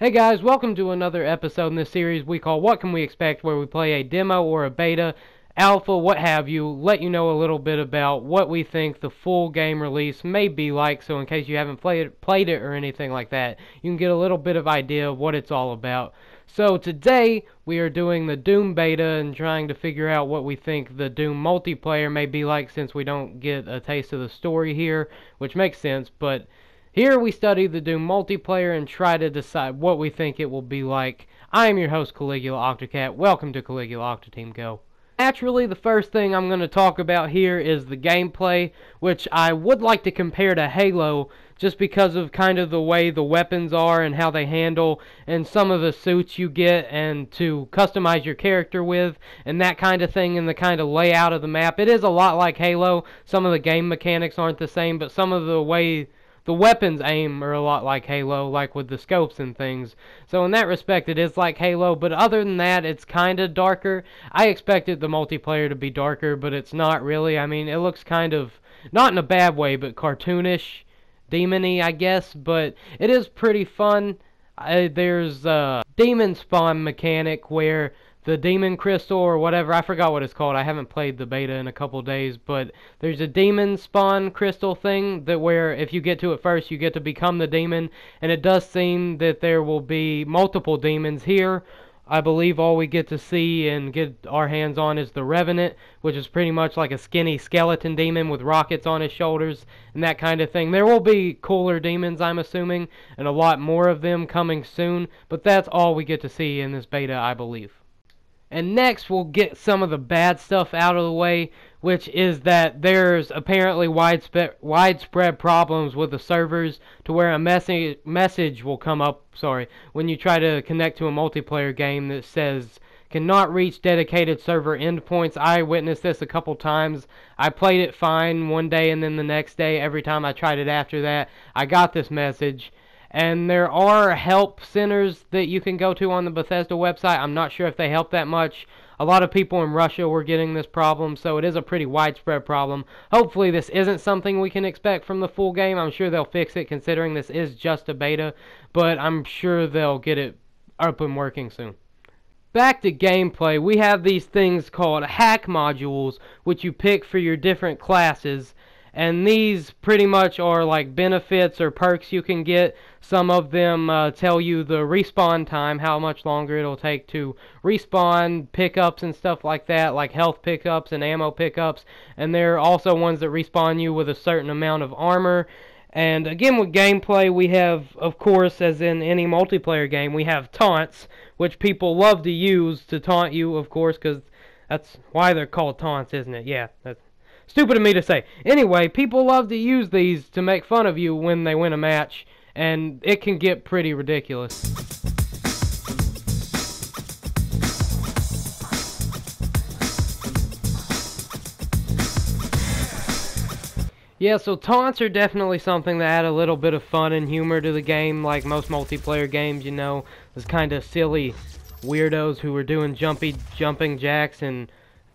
Hey guys, welcome to another episode in this series we call What Can We Expect, where we play a demo or a beta, alpha, what have you, let you know a little bit about what we think the full game release may be like, so in case you haven't played it or anything like that, you can get a little bit of idea of what it's all about. So today, we are doing the Doom beta and trying to figure out what we think the Doom multiplayer may be like, since we don't get a taste of the story here, which makes sense, but here we study the Doom multiplayer and try to decide what we think it will be like. I am your host, Caligulaoctocat. Welcome to Caligulaoctoteam Go. Naturally, the first thing I'm going to talk about here is the gameplay, which I would like to compare to Halo, just because of kind of the way the weapons are and how they handle, and some of the suits you get and to customize your character with, and that kind of thing, and the kind of layout of the map. It is a lot like Halo. Some of the game mechanics aren't the same, but some of the way the weapons aim are a lot like Halo, like with the scopes and things. So in that respect, it is like Halo, but other than that, it's kind of darker. I expected the multiplayer to be darker, but it's not really. I mean, it looks kind of, not in a bad way, but cartoonish, demon-y, I guess, but it is pretty fun. There's a demon spawn mechanic where the demon crystal or whatever, I forgot what it's called. I haven't played the beta in a couple days, but there's a demon spawn crystal thing that where if you get to it first, you get to become the demon, and it does seem that there will be multiple demons here. I believe all we get to see and get our hands on is the Revenant, which is pretty much like a skinny skeleton demon with rockets on his shoulders and that kind of thing. There will be cooler demons, I'm assuming, and a lot more of them coming soon, but that's all we get to see in this beta, I believe. And next, we'll get some of the bad stuff out of the way, which is that there's apparently widespread problems with the servers to where a message will come up, when you try to connect to a multiplayer game that says, cannot reach dedicated server endpoints. I witnessed this a couple times. I played it fine one day, and then the next day, every time I tried it after that, I got this message. And there are help centers that you can go to on the Bethesda website. I'm not sure if they help that much. A lot of people in Russia were getting this problem, so it is a pretty widespread problem. Hopefully this isn't something we can expect from the full game. I'm sure they'll fix it, considering this is just a beta, but I'm sure they'll get it up and working soon. Back to gameplay, we have these things called hack modules, which you pick for your different classes. And these pretty much are like benefits or perks you can get. Some of them tell you the respawn time, how much longer it'll take to respawn, pickups and stuff like that, like health pickups and ammo pickups. And there are also ones that respawn you with a certain amount of armor. And again, with gameplay, we have, of course, as in any multiplayer game, we have taunts, which people love to use to taunt you, of course, because that's why they're called taunts, isn't it? Yeah, that's stupid of me to say. Anyway, people love to use these to make fun of you when they win a match, and it can get pretty ridiculous. Yeah, so taunts are definitely something that add a little bit of fun and humor to the game, like most multiplayer games, you know, those kind of silly weirdos who are doing jumping jacks and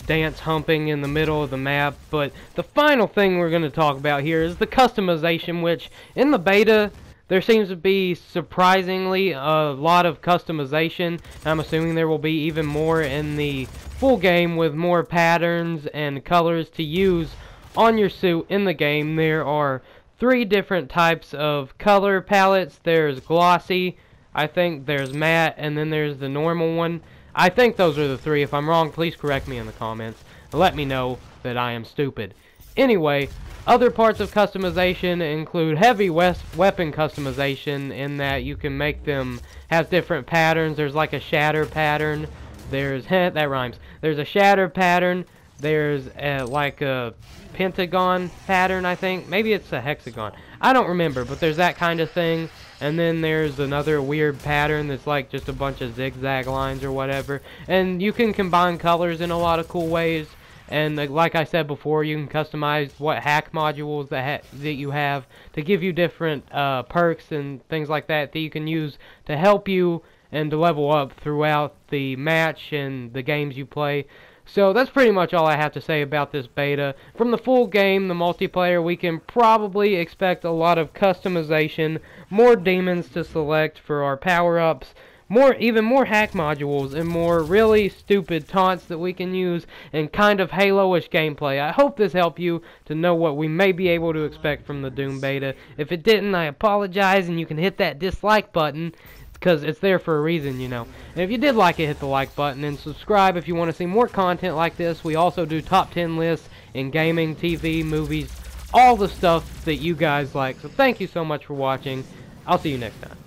dance humping in the middle of the map. But the final thing we're going to talk about here is the customization, which in the beta there seems to be surprisingly a lot of customization. I'm assuming there will be even more in the full game with more patterns and colors to use on your suit in the game. There are 3 different types of color palettes. There's glossy, I think there's matte, and then there's the normal one. I think those are the 3. If I'm wrong, please correct me in the comments and let me know that I am stupid. Anyway, other parts of customization include heavy weapon customization, in that you can make them have different patterns. There's like a shatter pattern. There's, that rhymes. There's a shatter pattern. There's like a pentagon pattern, I think. Maybe it's a hexagon. I don't remember, but there's that kind of thing. And then there's another weird pattern that's like just a bunch of zigzag lines or whatever. And you can combine colors in a lot of cool ways. And like I said before, you can customize what hack modules that you have to give you different perks and things like that that you can use to help you and to level up throughout the match and the games you play. So that's pretty much all I have to say about this beta. From the full game, the multiplayer, we can probably expect a lot of customization, more demons to select for our power-ups, even more hack modules, and more really stupid taunts that we can use, and kind of Halo-ish gameplay. I hope this helped you to know what we may be able to expect from the Doom beta. If it didn't, I apologize, and you can hit that dislike button, because it's there for a reason, you know. And if you did like it, hit the like button, and subscribe if you want to see more content like this. We also do top 10 lists in gaming, TV, movies, all the stuff that you guys like. So thank you so much for watching. I'll see you next time.